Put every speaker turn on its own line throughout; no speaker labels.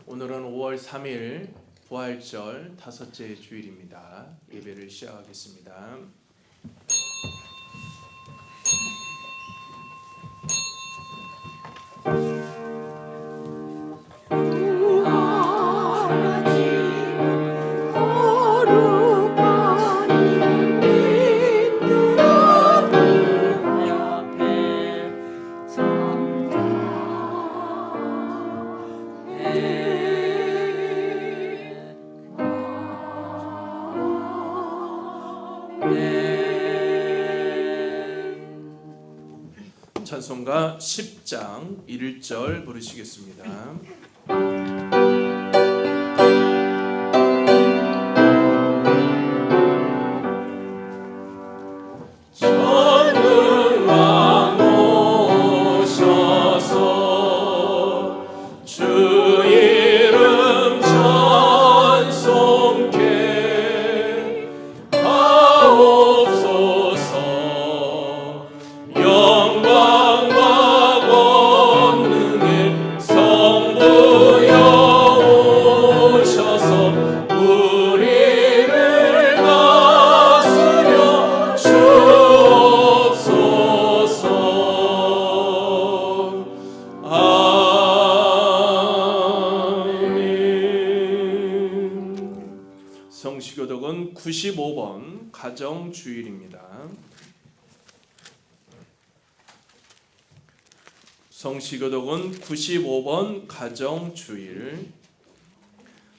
오늘은 5월 3일 부활절 다섯째 주일입니다. 예배를 시작하겠습니다. 찬송가 10장 1절 부르시겠습니다. 성시교독은 95번 가정주일입니다. 성시교독은 95번 가정주일.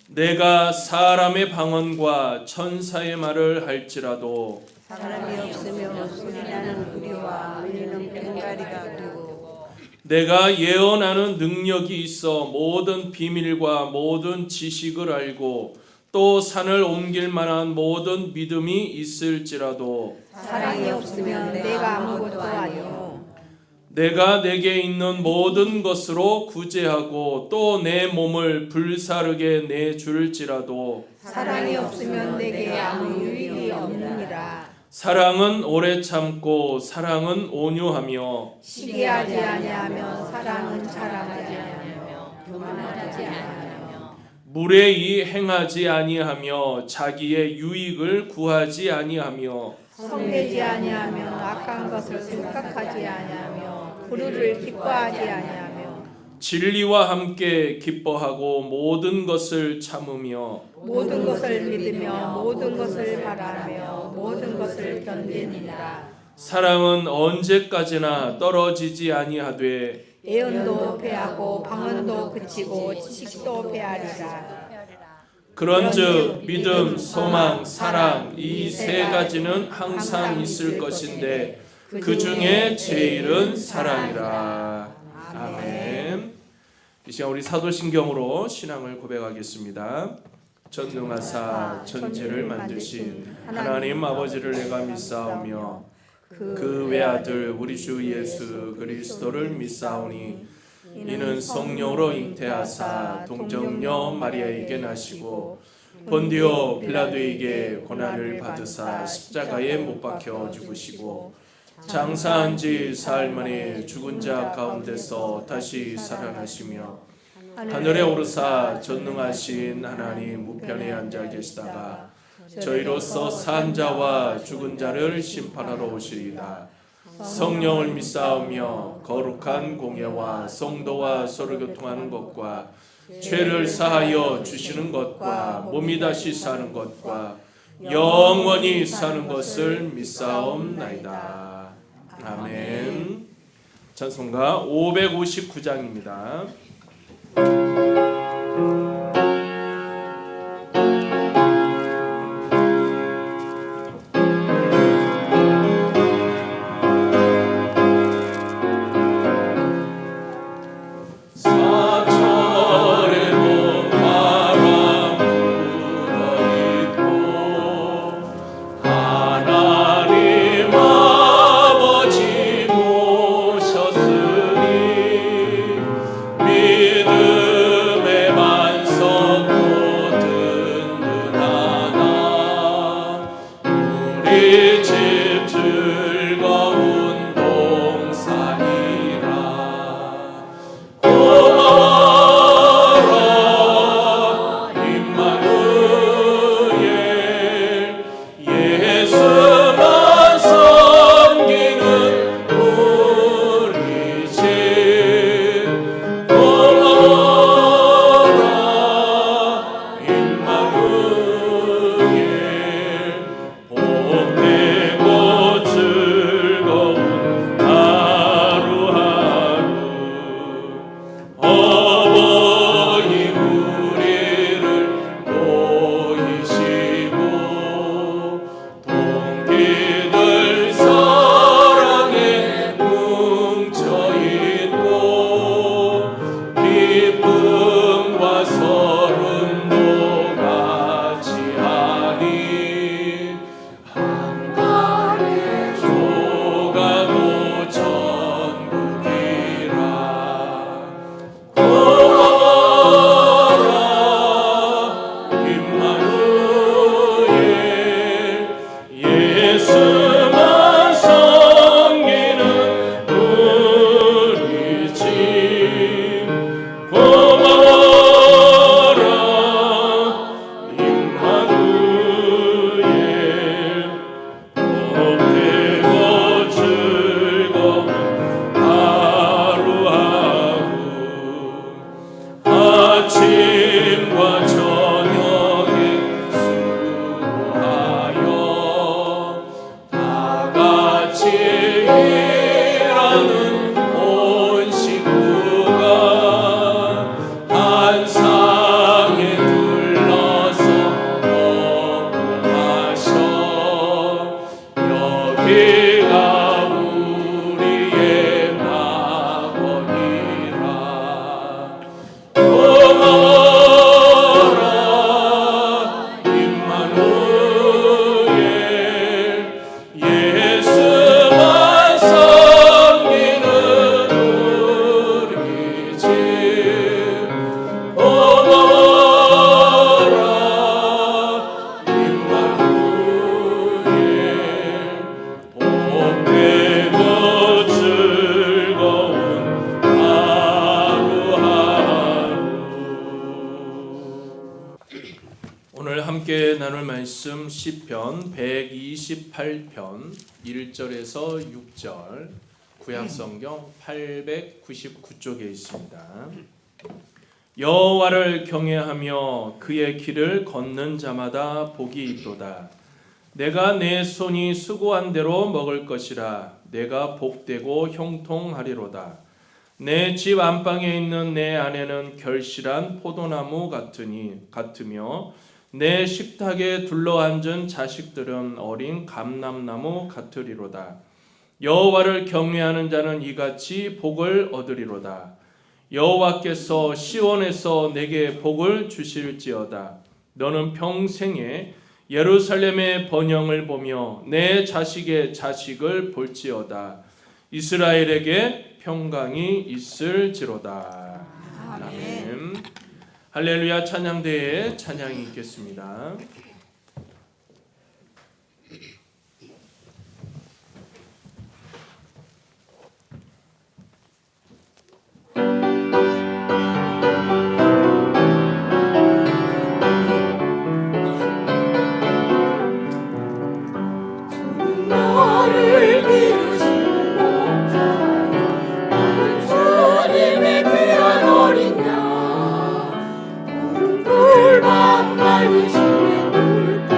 내가 사람의 방언과 천사의 말을 할지라도
사람이 없으면 소리나는 우리와 우리는 꽹가리가 되고
내가 예언하는 능력이 있어 모든 비밀과 모든 지식을 알고 또 산을 옮길 만한 모든 믿음이 있을지라도
사랑이 없으면 내가 아무것도 아니오.
내가 내게 있는 모든 것으로 구제하고 또 내 몸을 불사르게 내줄지라도
사랑이 없으면 내게 아무 유익이 없느니라.
사랑은 오래 참고 사랑은 온유하며
시기하지 아니하며 사랑은 자랑하지 아니하며 교만하지 아니하며
무례히 행하지 아니하며 자기의 유익을 구하지 아니하며
성내지 아니하며 악한 것을 생각하지 아니하며 불의를 기뻐하지 아니하며
진리와 함께 기뻐하고 모든 것을 참으며
모든 것을 믿으며 모든 것을 바라며 모든 것을 견디니라.
사랑은 언제까지나 떨어지지 아니하되
예언도 패하고 방언도 그치고 지식도 패하리라.
그런즉 믿음, 소망, 사랑 이 세 가지는 항상 있을 것인데 그 중에 제일은 사랑이라. 아멘. 이 시간 우리 사도신경으로 신앙을 고백하겠습니다. 전능하사 천지를 만드신 하나님 아버지를 내가 믿사오며 그 외아들 우리 주 예수 그리스도를 믿사오니 이는 성령으로 잉태하사 동정녀 마리아에게 나시고 본디오 빌라도에게 고난을 받으사 십자가에 못 박혀 죽으시고 장사한 지 사흘 만에 죽은 자 가운데서 다시 살아나시며 하늘에 오르사 전능하신 하나님 우편에 앉아 계시다가 저희로서 산 자와 죽은 자를 심판하러 오시리이다. 성령을 믿사오며 거룩한 공예와 성도와 서로 교통하는 것과 죄를 사하여 주시는 것과 몸이 다시 사는 것과 영원히 사는 것을 믿사옵나이다. 아멘. 찬송가 559장입니다.
하나님 아버지 모셨으니
아침과 저녁에 수고하여 다 같이 일하는 온 식구가 한 상에 둘러서 먹고 마셔 여기가 우리의 낙원이라 고마워라 임마누엘 예수만 섬기는 우리 집 고마워라 임마누엘 복되고 즐거운 하루하루. 오늘 함께 나눌 말씀 시편 128편 1절에서 6절, 구약성경 899쪽에 있습니다. 여호와를 경외하며 그의 길을 걷는 자마다 복이 있도다. 내가 내 손이 수고한 대로 먹을 것이라. 내가 복되고 형통하리로다. 내 집 안방에 있는 내 아내는 결실한 포도나무 같으며 내 식탁에 둘러앉은 자식들은 어린 감람나무 같으리로다. 여호와를 경외하는 자는 이같이 복을 얻으리로다. 여호와께서 시온에서 내게 복을 주실지어다. 너는 평생에 예루살렘의 번영을 보며 내 자식의 자식을 볼지어다. 이스라엘에게 평강이 있을지로다. 아멘. 할렐루야. 찬양대에 찬양이 있겠습니다.
나를 기르시는 목자여 나는 주님의 귀한 어린 양 푸른 풀밭 맑으시는 물가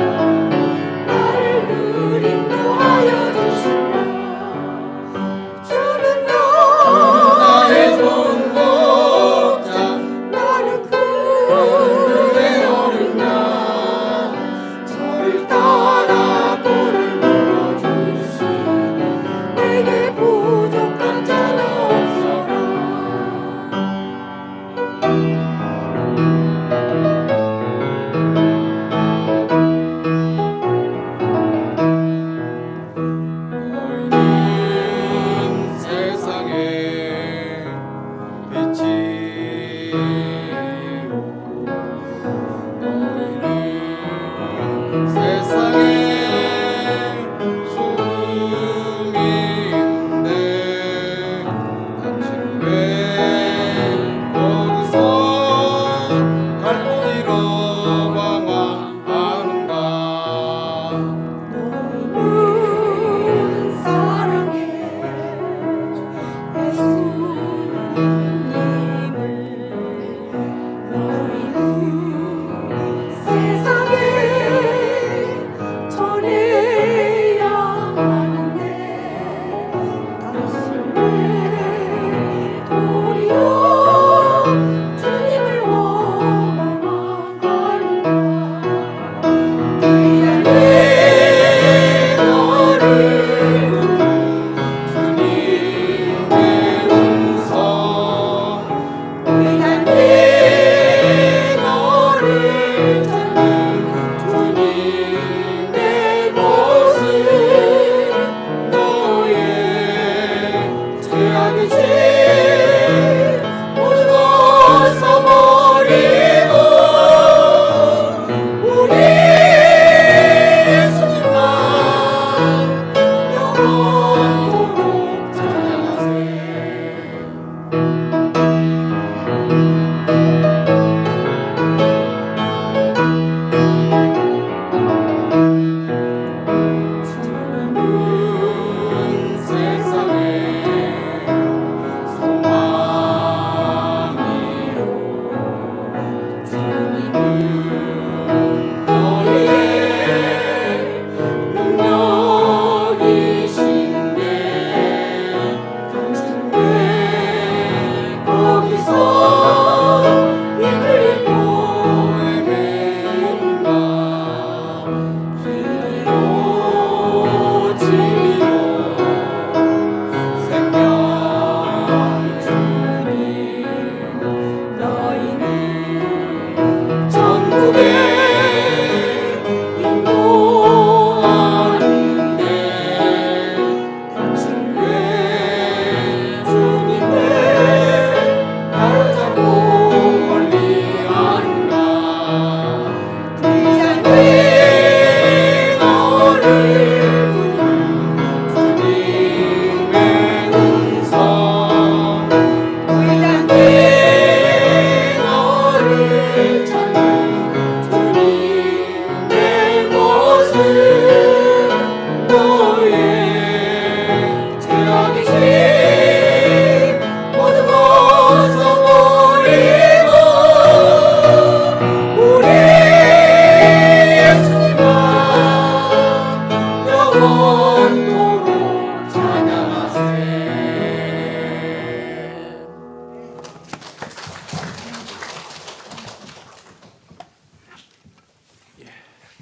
나를 늘 인도하여 주시라 주는 나의 좋은 목자 나는 그의 어린 양 저를 따라 꼴을 내게 부족한 자는 없어라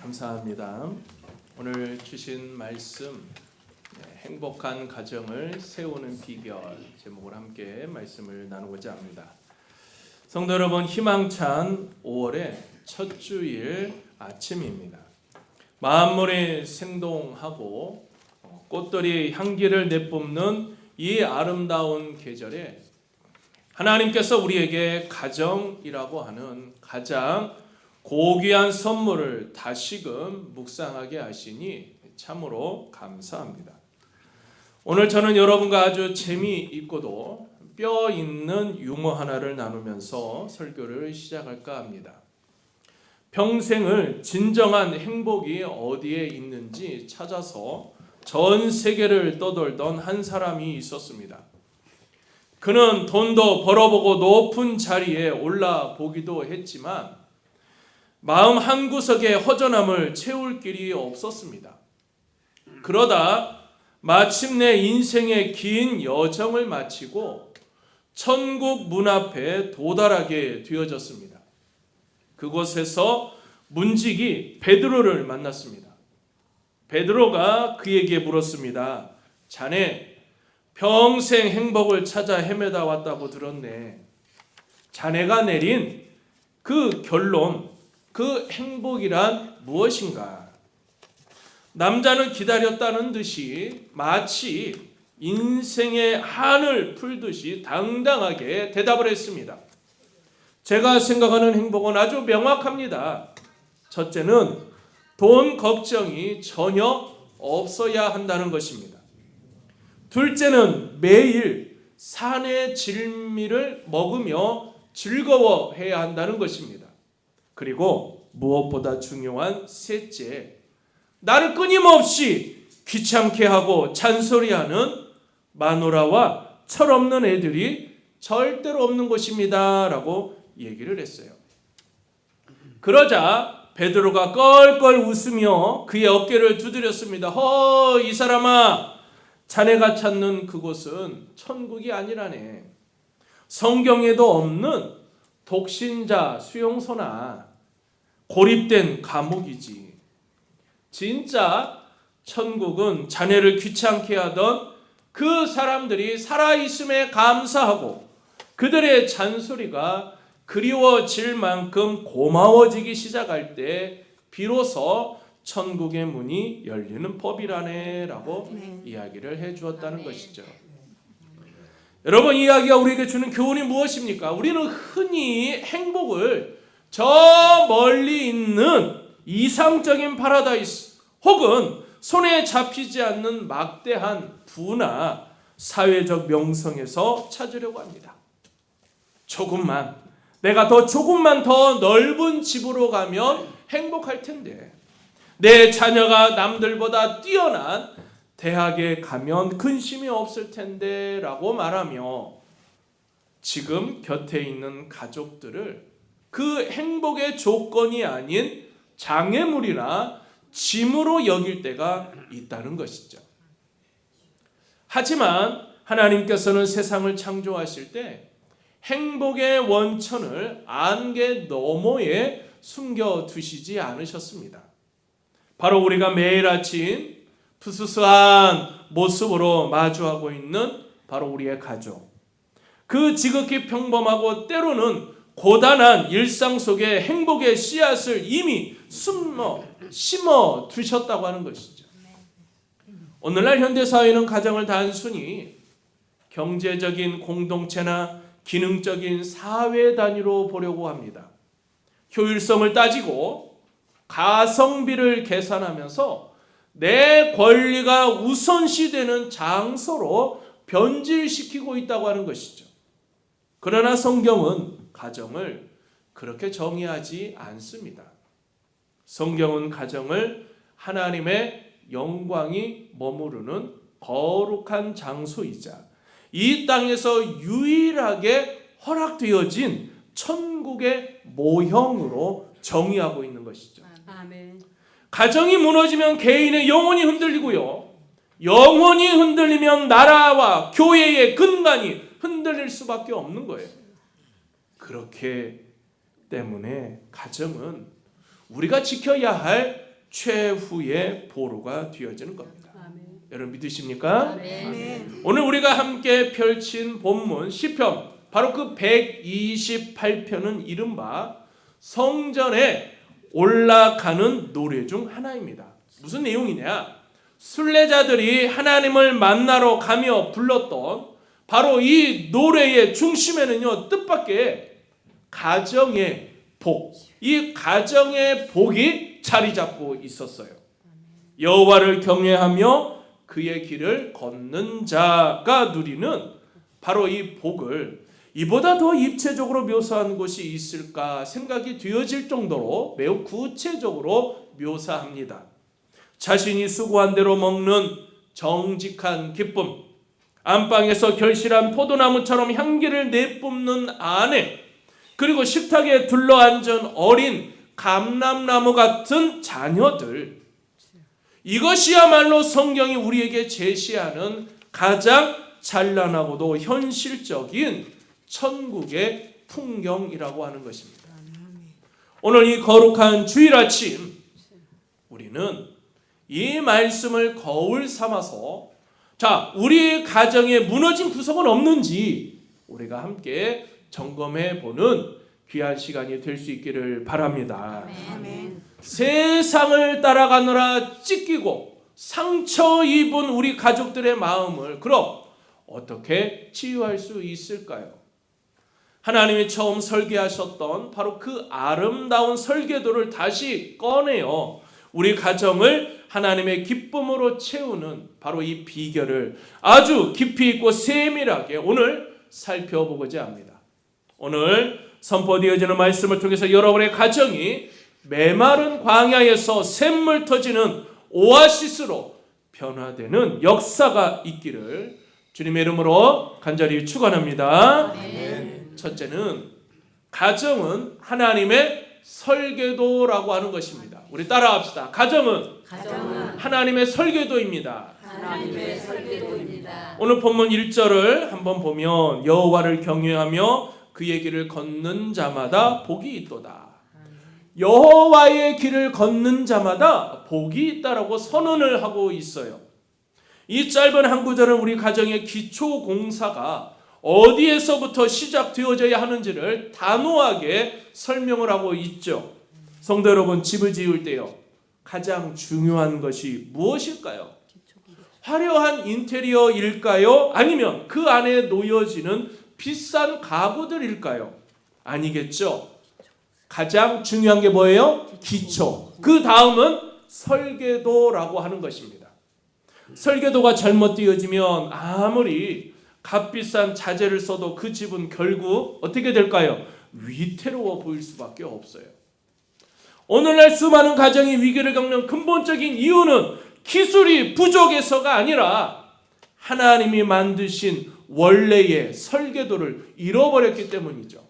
감사합니다. 오늘 주신 말씀 행복한 가정을 세우는 비결 제목을 함께 말씀을 나누고자 합니다. 성도 여러분, 희망찬 5월의 첫 주일 아침입니다. 만물이 생동하고 꽃들이 향기를 내뿜는 이 아름다운 계절에 하나님께서 우리에게 가정이라고 하는 가장 고귀한 선물을 다시금 묵상하게 하시니 참으로 감사합니다. 오늘 저는 여러분과 아주 재미있고도 뼈 있는 유머 하나를 나누면서 설교를 시작할까 합니다. 평생을 진정한 행복이 어디에 있는지 찾아서 전 세계를 떠돌던 한 사람이 있었습니다. 그는 돈도 벌어보고 높은 자리에 올라보기도 했지만 마음 한구석에 허전함을 채울 길이 없었습니다. 그러다 마침내 인생의 긴 여정을 마치고 천국 문 앞에 도달하게 되어졌습니다. 그곳에서 문지기 베드로를 만났습니다. 베드로가 그에게 물었습니다. 자네 평생 행복을 찾아 헤매다 왔다고 들었네. 자네가 내린 그 결론, 그 행복이란 무엇인가? 남자는 기다렸다는 듯이 마치 인생의 한을 풀듯이 당당하게 대답을 했습니다. 제가 생각하는 행복은 아주 명확합니다. 첫째는 돈 걱정이 전혀 없어야 한다는 것입니다. 둘째는 매일 산의 진미를 먹으며 즐거워해야 한다는 것입니다. 그리고 무엇보다 중요한 셋째, 나를 끊임없이 귀찮게 하고 잔소리하는 마누라와 철없는 애들이 절대로 없는 것입니다 라고 얘기를 했어요. 그러자 베드로가 껄껄 웃으며 그의 어깨를 두드렸습니다. 이 사람아, 자네가 찾는 그곳은 천국이 아니라네. 성경에도 없는 독신자 수용소나 고립된 감옥이지. 진짜 천국은 자네를 귀찮게 하던 그 사람들이 살아있음에 감사하고 그들의 잔소리가 그리워질 만큼 고마워지기 시작할 때 비로소 천국의 문이 열리는 법이라네 라고 이야기를 해주었다는 것이죠. 여러분, 이 이야기가 우리에게 주는 교훈이 무엇입니까? 우리는 흔히 행복을 저 멀리 있는 이상적인 파라다이스 혹은 손에 잡히지 않는 막대한 부나 사회적 명성에서 찾으려고 합니다. 내가 조금만 더 넓은 집으로 가면 행복할 텐데, 내 자녀가 남들보다 뛰어난 대학에 가면 근심이 없을 텐데 라고 말하며 지금 곁에 있는 가족들을 그 행복의 조건이 아닌 장애물이나 짐으로 여길 때가 있다는 것이죠. 하지만 하나님께서는 세상을 창조하실 때 행복의 원천을 안개 너머에 숨겨두시지 않으셨습니다. 바로 우리가 매일 아침 푸스스한 모습으로 마주하고 있는 바로 우리의 가족. 그 지극히 평범하고 때로는 고단한 일상 속에 행복의 씨앗을 이미 심어 두셨다고 하는 것이죠. 오늘날 현대사회는 가정을 단순히 경제적인 공동체나 기능적인 사회 단위로 보려고 합니다. 효율성을 따지고 가성비를 계산하면서 내 권리가 우선시되는 장소로 변질시키고 있다고 하는 것이죠. 그러나 성경은 가정을 그렇게 정의하지 않습니다. 성경은 가정을 하나님의 영광이 머무르는 거룩한 장소이자 이 땅에서 유일하게 허락되어진 천국의 모형으로 정의하고 있는 것이죠.
아멘.
가정이 무너지면 개인의 영혼이 흔들리고요. 영혼이 흔들리면 나라와 교회의 근간이 흔들릴 수밖에 없는 거예요. 그렇기 때문에 가정은 우리가 지켜야 할 최후의 보루가 되어지는 겁니다. 여러분 믿으십니까?
아멘.
오늘 우리가 함께 펼친 본문 시편, 바로 그 128편은 이른바 성전에 올라가는 노래 중 하나입니다. 무슨 내용이냐? 순례자들이 하나님을 만나러 가며 불렀던 바로 이 노래의 중심에는요, 뜻밖의 가정의 복, 이 가정의 복이 자리 잡고 있었어요. 여호와를 경외하며 그의 길을 걷는 자가 누리는 바로 이 복을 이보다 더 입체적으로 묘사한 곳이 있을까 생각이 되어질 정도로 매우 구체적으로 묘사합니다. 자신이 수고한 대로 먹는 정직한 기쁨, 안방에서 결실한 포도나무처럼 향기를 내뿜는 아내, 그리고 식탁에 둘러앉은 어린 감람나무 같은 자녀들, 이것이야말로 성경이 우리에게 제시하는 가장 찬란하고도 현실적인 천국의 풍경이라고 하는 것입니다. 오늘 이 거룩한 주일 아침 우리는 이 말씀을 거울 삼아서 우리 가정에 무너진 구석은 없는지 우리가 함께 점검해 보는 귀한 시간이 될 수 있기를 바랍니다.
아멘.
세상을 따라가느라 찢기고 상처 입은 우리 가족들의 마음을 그럼 어떻게 치유할 수 있을까요? 하나님이 처음 설계하셨던 바로 그 아름다운 설계도를 다시 꺼내어 우리 가정을 하나님의 기쁨으로 채우는 바로 이 비결을 아주 깊이 있고 세밀하게 오늘 살펴보고자 합니다. 오늘 선포되어지는 말씀을 통해서 여러분의 가정이 메마른 광야에서 샘물 터지는 오아시스로 변화되는 역사가 있기를 주님의 이름으로 간절히 축원합니다. 첫째는 가정은 하나님의 설계도라고 하는 것입니다. 우리 따라합시다. 가정은 하나님의 설계도입니다.
하나님의 설계도입니다.
오늘 본문 1절을 한번 보면 여호와를 경외하며 그의 길을 걷는 자마다 복이 있도다. 여호와의 길을 걷는 자마다 복이 있다라고 선언을 하고 있어요. 이 짧은 한 구절은 우리 가정의 기초 공사가 어디에서부터 시작되어져야 하는지를 단호하게 설명을 하고 있죠. 성도 여러분, 집을 지을 때요, 가장 중요한 것이 무엇일까요? 화려한 인테리어일까요? 아니면 그 안에 놓여지는 비싼 가구들일까요? 아니겠죠. 가장 중요한 게 뭐예요? 기초. 그 다음은 설계도라고 하는 것입니다. 설계도가 잘못되어지면 아무리 값비싼 자재를 써도 그 집은 결국 어떻게 될까요? 위태로워 보일 수밖에 없어요. 오늘날 수많은 가정이 위기를 겪는 근본적인 이유는 기술이 부족해서가 아니라 하나님이 만드신 원래의 설계도를 잃어버렸기 때문이죠.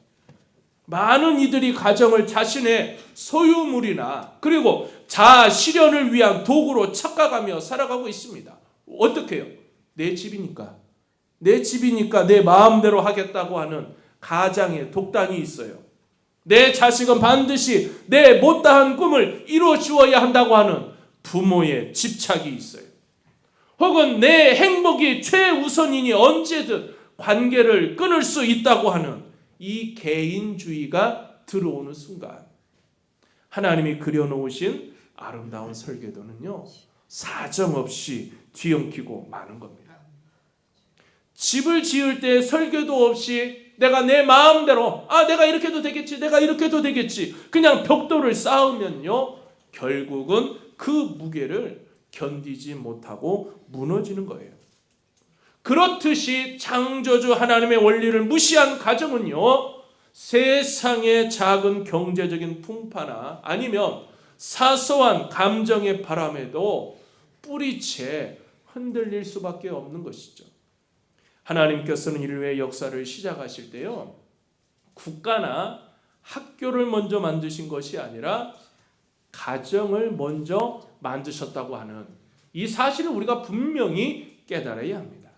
많은 이들이 가정을 자신의 소유물이나 그리고 자아 실현을 위한 도구로 착각하며 살아가고 있습니다. 어떻게 해요? 내 집이니까 내 마음대로 하겠다고 하는 가장의 독단이 있어요. 내 자식은 반드시 내 못다한 꿈을 이루어 주어야 한다고 하는 부모의 집착이 있어요. 혹은 내 행복이 최우선이니 언제든 관계를 끊을 수 있다고 하는 이 개인주의가 들어오는 순간 하나님이 그려놓으신 아름다운 설계도는요, 사정없이 뒤엉키고 마는 겁니다. 집을 지을 때 설계도 없이 내가 내 마음대로 내가 이렇게 해도 되겠지, 내가 이렇게 해도 되겠지, 그냥 벽돌을 쌓으면요, 결국은 그 무게를 견디지 못하고 무너지는 거예요. 그렇듯이 창조주 하나님의 원리를 무시한 가정은요, 세상의 작은 경제적인 풍파나 아니면 사소한 감정의 바람에도 뿌리채 흔들릴 수밖에 없는 것이죠. 하나님께서는 인류의 역사를 시작하실 때요, 국가나 학교를 먼저 만드신 것이 아니라 가정을 먼저 만드셨다고 하는 이 사실을 우리가 분명히 깨달아야 합니다.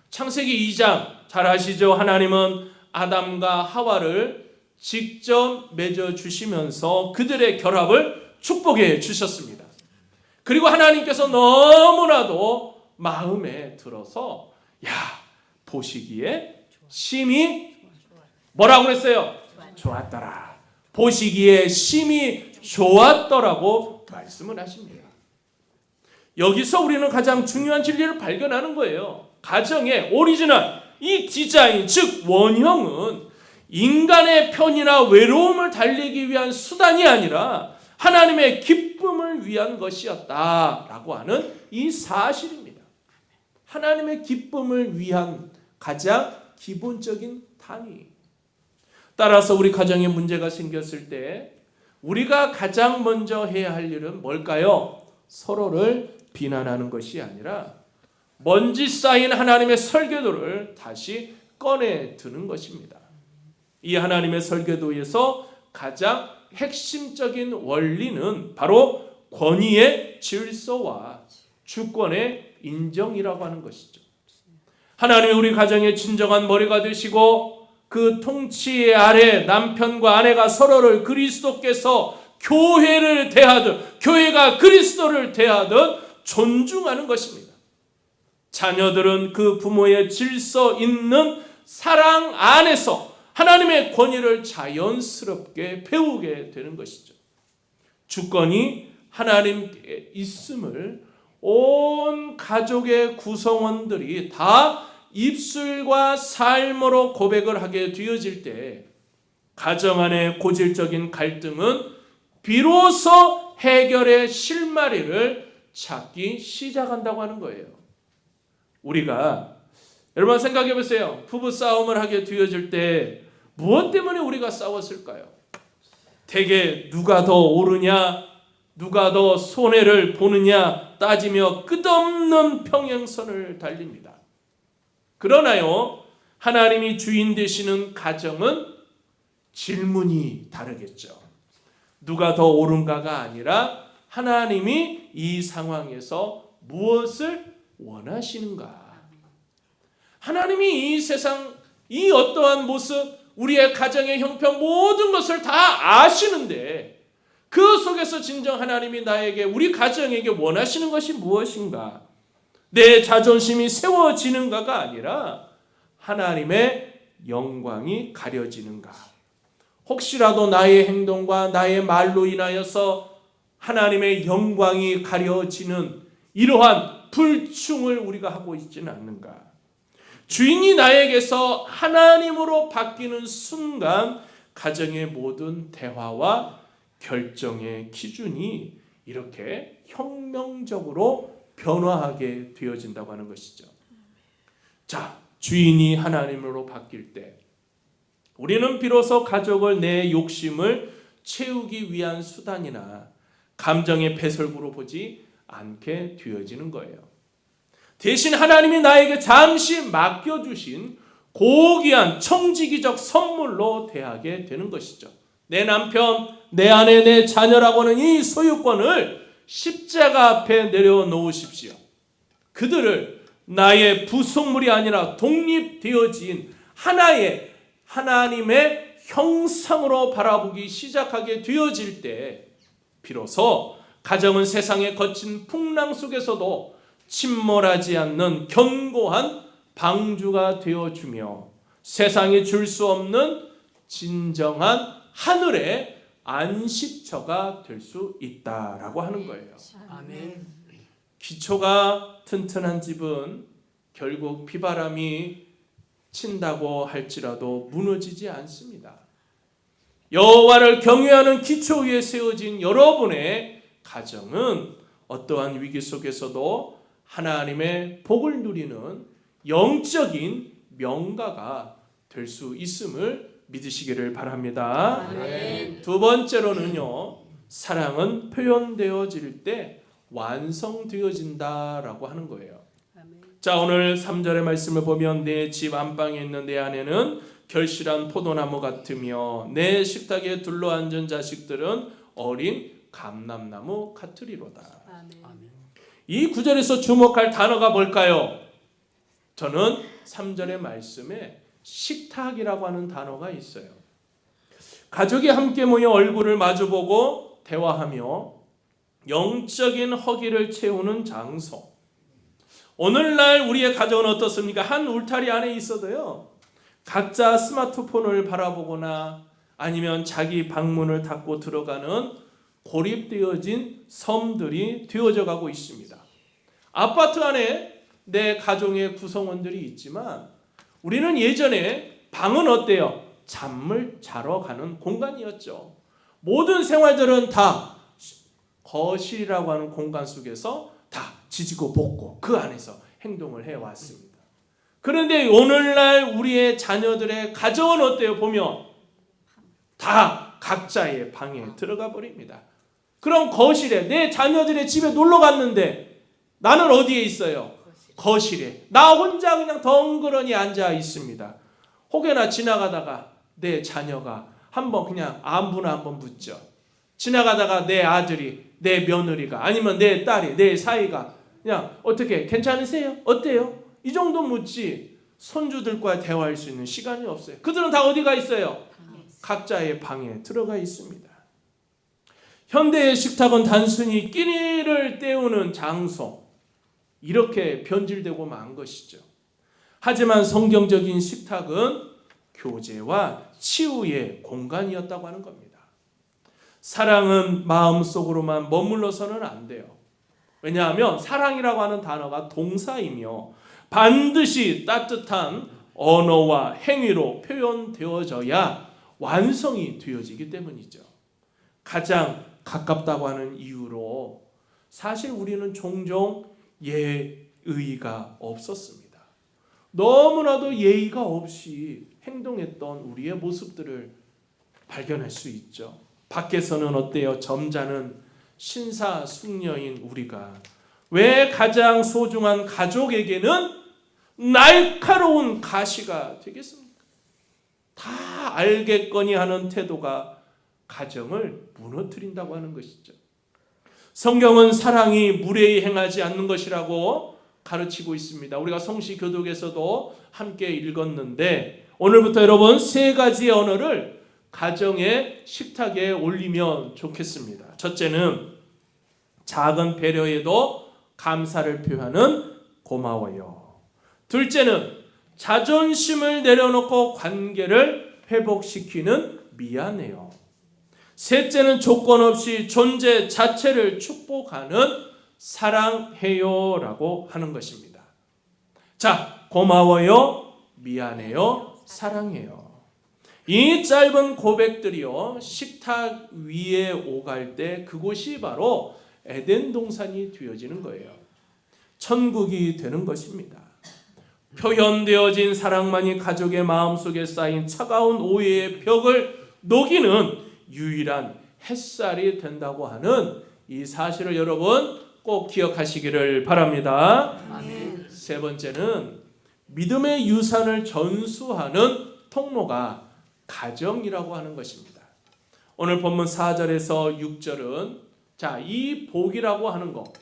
창세기 2장 잘 아시죠? 하나님은 아담과 하와를 직접 맺어 주시면서 그들의 결합을 축복해 주셨습니다. 그리고 하나님께서 너무나도 마음에 들어서 보시기에 심히 뭐라고 그랬어요? 좋았더라. 보시기에 심히 좋았더라고 말씀을 하십니다. 여기서 우리는 가장 중요한 진리를 발견하는 거예요. 가정의 오리지널, 이 디자인, 즉 원형은 인간의 편이나 외로움을 달래기 위한 수단이 아니라 하나님의 기쁨을 위한 것이었다라고 하는 이 사실입니다. 하나님의 기쁨을 위한 가장 기본적인 단위. 따라서 우리 가정에 문제가 생겼을 때 우리가 가장 먼저 해야 할 일은 뭘까요? 서로를 비난하는 것이 아니라 먼지 쌓인 하나님의 설계도를 다시 꺼내 드는 것입니다. 이 하나님의 설계도에서 가장 핵심적인 원리는 바로 권위의 질서와 주권의 인정이라고 하는 것이죠. 하나님이 우리 가정의 진정한 머리가 되시고 그 통치 아래 남편과 아내가 서로를 그리스도께서 교회를 대하듯, 교회가 그리스도를 대하듯 존중하는 것입니다. 자녀들은 그 부모의 질서 있는 사랑 안에서 하나님의 권위를 자연스럽게 배우게 되는 것이죠. 주권이 하나님께 있음을 온 가족의 구성원들이 다 입술과 삶으로 고백을 하게 되어질 때 가정 안의 고질적인 갈등은 비로소 해결의 실마리를 찾기 시작한다고 하는 거예요. 우리가 여러분 생각해 보세요. 부부 싸움을 하게 되어질 때 무엇 때문에 우리가 싸웠을까요? 대개 누가 더 옳으냐, 누가 더 손해를 보느냐 따지며 끝없는 평행선을 달립니다. 그러나요, 하나님이 주인 되시는 가정은 질문이 다르겠죠. 누가 더 옳은가가 아니라 하나님이 이 상황에서 무엇을 원하시는가? 하나님이 이 세상, 이 어떠한 모습, 우리의 가정의 형편 모든 것을 다 아시는데 그 속에서 진정 하나님이 나에게, 우리 가정에게 원하시는 것이 무엇인가? 내 자존심이 세워지는가가 아니라 하나님의 영광이 가려지는가? 혹시라도 나의 행동과 나의 말로 인하여서 하나님의 영광이 가려지는 이러한 불충을 우리가 하고 있지는 않는가? 주인이 나에게서 하나님으로 바뀌는 순간 가정의 모든 대화와 결정의 기준이 이렇게 혁명적으로 변화하게 되어진다고 하는 것이죠. 자, 주인이 하나님으로 바뀔 때 우리는 비로소 가족을 내 욕심을 채우기 위한 수단이나 감정의 배설구로 보지 않게 되어지는 거예요. 대신 하나님이 나에게 잠시 맡겨주신 고귀한 청지기적 선물로 대하게 되는 것이죠. 내 남편, 내 아내, 내 자녀라고 하는 이 소유권을 십자가 앞에 내려놓으십시오. 그들을 나의 부속물이 아니라 독립되어진 하나의 하나님의 형상으로 바라보기 시작하게 되어질 때 비로소 가정은 세상의 거친 풍랑 속에서도 침몰하지 않는 견고한 방주가 되어주며 세상이 줄 수 없는 진정한 하늘의 안식처가 될 수 있다라고 하는 거예요.
아멘.
기초가 튼튼한 집은 결국 비바람이 친다고 할지라도 무너지지 않습니다. 여호와를 경외하는 기초 위에 세워진 여러분의 가정은 어떠한 위기 속에서도 하나님의 복을 누리는 영적인 명가가 될 수 있음을 믿으시기를 바랍니다.
아멘.
두 번째로는요, 사랑은 표현되어질 때 완성되어진다라고 하는 거예요. 자, 오늘 3절의 말씀을 보면 내 집 안방에 있는 내 아내는 결실한 포도나무 같으며 내 식탁에 둘러앉은 자식들은 어린 감람나무 같으리로다. 이 구절에서 주목할 단어가 뭘까요? 저는 3절의 말씀에 식탁이라고 하는 단어가 있어요. 가족이 함께 모여 얼굴을 마주보고 대화하며 영적인 허기를 채우는 장소. 오늘날 우리의 가정은 어떻습니까? 한 울타리 안에 있어도요, 각자 스마트폰을 바라보거나 아니면 자기 방문을 닫고 들어가는 고립되어진 섬들이 되어져 가고 있습니다. 아파트 안에 내 가정의 구성원들이 있지만 우리는 예전에 방은 어때요? 잠을 자러 가는 공간이었죠. 모든 생활들은 다 거실이라고 하는 공간 속에서 다 지지고 볶고 그 안에서 행동을 해왔습니다. 그런데 오늘날 우리의 자녀들의 가정은 어때요? 보면 다 각자의 방에 들어가 버립니다. 그럼 거실에, 내 자녀들의 집에 놀러 갔는데 나는 어디에 있어요? 거실에. 나 혼자 그냥 덩그러니 앉아 있습니다. 혹여나 지나가다가 내 자녀가 한번 그냥 안부나 한번 묻죠. 지나가다가 내 아들이, 내 며느리가, 아니면 내 딸이, 내 사이가 그냥 어떻게 괜찮으세요? 어때요? 이 정도 묻지 손주들과 대화할 수 있는 시간이 없어요. 그들은 다 어디가 있어요? 각자의 방에 들어가 있습니다. 현대의 식탁은 단순히 끼니를 때우는 장소, 이렇게 변질되고 만 것이죠. 하지만 성경적인 식탁은 교제와 치유의 공간이었다고 하는 겁니다. 사랑은 마음속으로만 머물러서는 안 돼요. 왜냐하면 사랑이라고 하는 단어가 동사이며 반드시 따뜻한 언어와 행위로 표현되어져야 완성이 되어지기 때문이죠. 가장 가깝다고 하는 이유로 사실 우리는 종종 예의가 없었습니다. 너무나도 예의가 없이 행동했던 우리의 모습들을 발견할 수 있죠. 밖에서는 어때요? 점잖은 신사숙녀인 우리가 왜 가장 소중한 가족에게는 날카로운 가시가 되겠습니까? 다 알겠거니 하는 태도가 가정을 무너뜨린다고 하는 것이죠. 성경은 사랑이 무례히 행하지 않는 것이라고 가르치고 있습니다. 우리가 성시교독에서도 함께 읽었는데 오늘부터 여러분 세 가지의 언어를 가정의 식탁에 올리면 좋겠습니다. 첫째는 작은 배려에도 감사를 표하는 고마워요. 둘째는 자존심을 내려놓고 관계를 회복시키는 미안해요. 셋째는 조건 없이 존재 자체를 축복하는 사랑해요라고 하는 것입니다. 자, 고마워요, 미안해요, 사랑해요. 이 짧은 고백들이요, 식탁 위에 오갈 때 그곳이 바로 에덴 동산이 되어지는 거예요. 천국이 되는 것입니다. 표현되어진 사랑만이 가족의 마음속에 쌓인 차가운 오해의 벽을 녹이는 유일한 햇살이 된다고 하는 이 사실을 여러분 꼭 기억하시기를 바랍니다.
아멘.
세 번째는 믿음의 유산을 전수하는 통로가 가정이라고 하는 것입니다. 오늘 본문 4절에서 6절은 자, 이 복이라고 하는 것,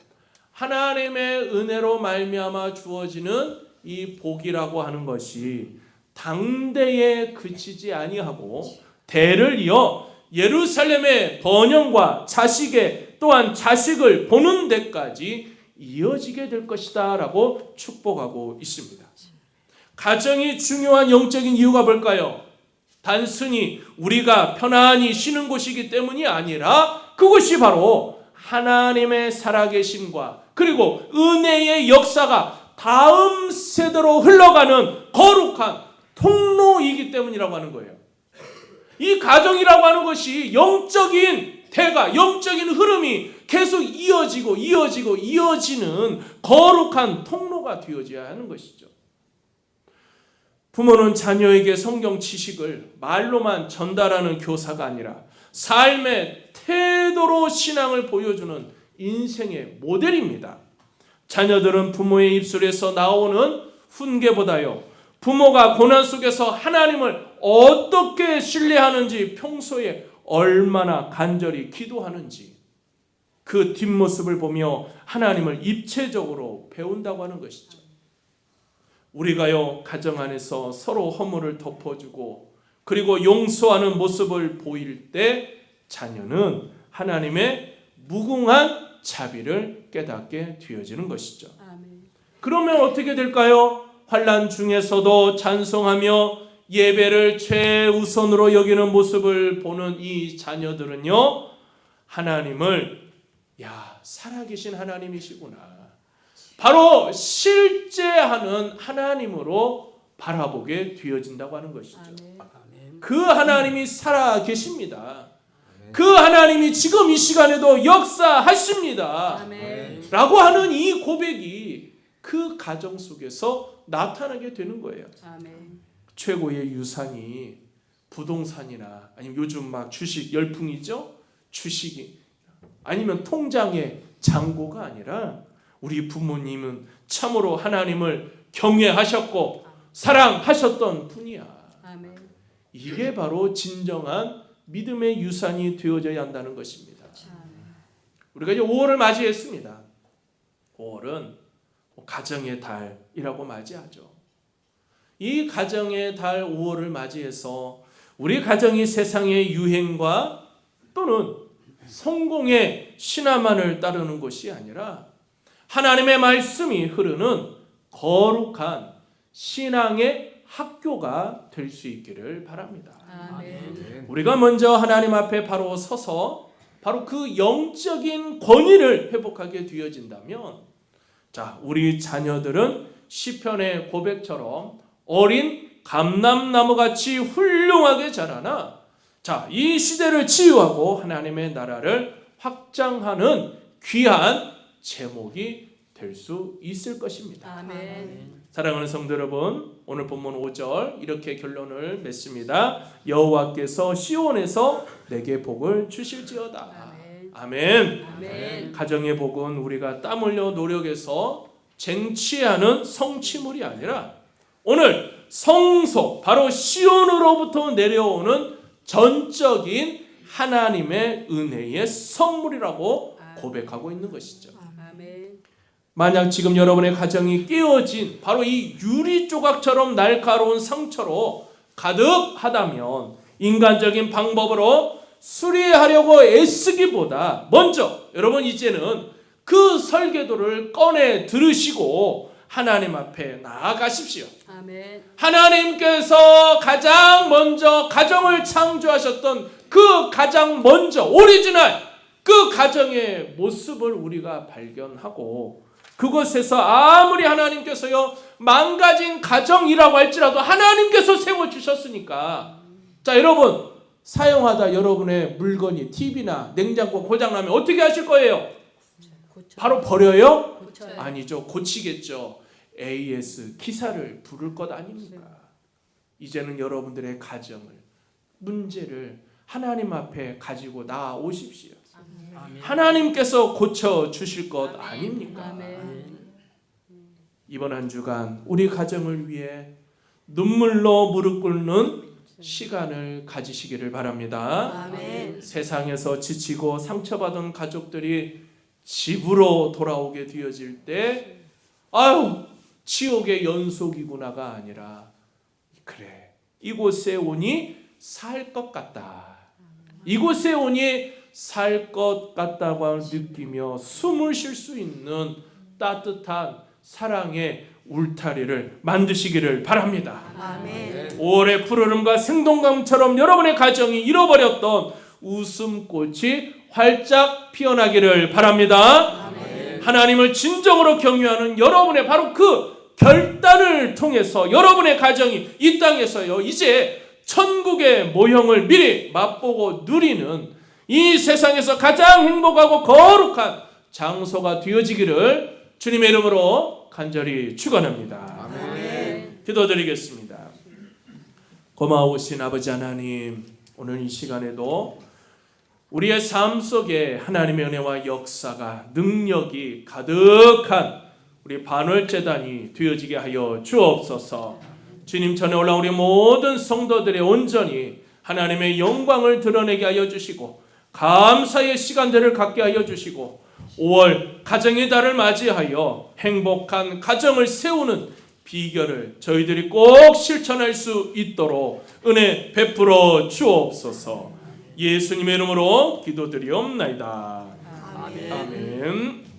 하나님의 은혜로 말미암아 주어지는 이 복이라고 하는 것이 당대에 그치지 아니하고 대를 이어 예루살렘의 번영과 자식의 또한 자식을 보는 데까지 이어지게 될 것이다 라고 축복하고 있습니다. 가정이 중요한 영적인 이유가 뭘까요? 단순히 우리가 편안히 쉬는 곳이기 때문이 아니라 그것이 바로 하나님의 살아계심과 그리고 은혜의 역사가 다음 세대로 흘러가는 거룩한 통로이기 때문이라고 하는 거예요. 이 가정이라고 하는 것이 영적인 대가, 영적인 흐름이 계속 이어지는 거룩한 통로가 되어져야 하는 것이죠. 부모는 자녀에게 성경 지식을 말로만 전달하는 교사가 아니라 삶의 태도로 신앙을 보여주는 인생의 모델입니다. 자녀들은 부모의 입술에서 나오는 훈계보다요, 부모가 고난 속에서 하나님을 어떻게 신뢰하는지, 평소에 얼마나 간절히 기도하는지 그 뒷모습을 보며 하나님을 입체적으로 배운다고 하는 것이죠. 우리가요, 가정 안에서 서로 허물을 덮어주고 그리고 용서하는 모습을 보일 때 자녀는 하나님의 무궁한 자비를 깨닫게 되어지는 것이죠.
아멘.
그러면 어떻게 될까요? 환난 중에서도 찬송하며 예배를 최우선으로 여기는 모습을 보는 이 자녀들은요, 하나님을 살아계신 하나님이시구나, 바로 실제하는 하나님으로 바라보게 되어진다고 하는 것이죠.
아멘.
그 하나님이 살아계십니다. 그 하나님이 지금 이 시간에도 역사하십니다.
아멘.
라고 하는 이 고백이 그 가정 속에서 나타나게 되는 거예요.
아멘.
최고의 유산이 부동산이나 아니면 요즘 막 주식 열풍이죠. 주식이 아니면 통장의 잔고가 아니라 우리 부모님은 참으로 하나님을 경외하셨고 사랑하셨던 분이야.
아멘.
이게 바로 진정한 믿음의 유산이 되어져야 한다는 것입니다. 우리가 이제 5월을 맞이했습니다. 5월은 가정의 달이라고 맞이하죠. 이 가정의 달 5월을 맞이해서 우리 가정이 세상의 유행과 또는 성공의 신화만을 따르는 것이 아니라 하나님의 말씀이 흐르는 거룩한 신앙의 학교가 될 수 있기를 바랍니다.
아멘.
우리가 먼저 하나님 앞에 바로 서서 바로 그 영적인 권위를 회복하게 되어진다면, 우리 자녀들은 시편의 고백처럼 어린 감람나무같이 훌륭하게 자라나 이 시대를 치유하고 하나님의 나라를 확장하는 귀한 제목이 될 수 있을 것입니다.
아멘.
사랑하는 성도 여러분, 오늘 본문 5절 이렇게 결론을 맺습니다. 여호와께서 시온에서 내게 복을 주실지어다. 아멘.
아멘.
가정의 복은 우리가 땀 흘려 노력해서 쟁취하는 성취물이 아니라 오늘 성소 바로 시온으로부터 내려오는 전적인 하나님의 은혜의 선물이라고 고백하고 있는 것이죠.
아멘.
만약 지금 여러분의 가정이 깨어진 바로 이 유리 조각처럼 날카로운 상처로 가득하다면 인간적인 방법으로 수리하려고 애쓰기보다 먼저 여러분 이제는 그 설계도를 꺼내 들으시고 하나님 앞에 나아가십시오.
아멘.
하나님께서 가장 먼저 가정을 창조하셨던 그 가장 먼저 오리지널 그 가정의 모습을 우리가 발견하고 그것에서 아무리 하나님께서요 망가진 가정이라고 할지라도 하나님께서 세워주셨으니까 여러분 사용하다 여러분의 물건이 TV나 냉장고 고장나면 어떻게 하실 거예요? 바로 버려요?
고쳐요.
아니죠. 고치겠죠. AS 기사를 부를 것 아닙니까? 이제는 여러분들의 가정을 문제를 하나님 앞에 가지고 나오십시오. 하나님께서 고쳐주실 것 아닙니까?
아멘.
이번 한 주간 우리 가정을 위해 눈물로 무릎 꿇는 시간을 가지시기를 바랍니다.
아멘.
세상에서 지치고 상처받은 가족들이 집으로 돌아오게 되어질 때 지옥의 연속이구나가 아니라 그래 이곳에 오니 살 것 같다. 이곳에 오니 살 것 같다고 느끼며 숨을 쉴 수 있는 따뜻한 사랑의 울타리를 만드시기를 바랍니다.
아멘.
5월의 푸르름과 생동감처럼 여러분의 가정이 잃어버렸던 웃음꽃이 활짝 피어나기를 바랍니다.
아멘.
하나님을 진정으로 경외하는 여러분의 바로 그 결단을 통해서 여러분의 가정이 이 땅에서요 이제 천국의 모형을 미리 맛보고 누리는 이 세상에서 가장 행복하고 거룩한 장소가 되어지기를 주님의 이름으로 간절히 축원합니다.
아멘.
기도드리겠습니다. 고마우신 아버지 하나님, 오늘 이 시간에도 우리의 삶 속에 하나님의 은혜와 역사가 능력이 가득한 우리 반월제단이 되어지게 하여 주옵소서. 주님 전에 올라온 우리 모든 성도들의 온전히 하나님의 영광을 드러내게 하여 주시고 감사의 시간들을 갖게 하여 주시고 5월 가정의 달을 맞이하여 행복한 가정을 세우는 비결을 저희들이 꼭 실천할 수 있도록 은혜 베풀어 주옵소서. 예수님의 이름으로 기도드리옵나이다. 아멘.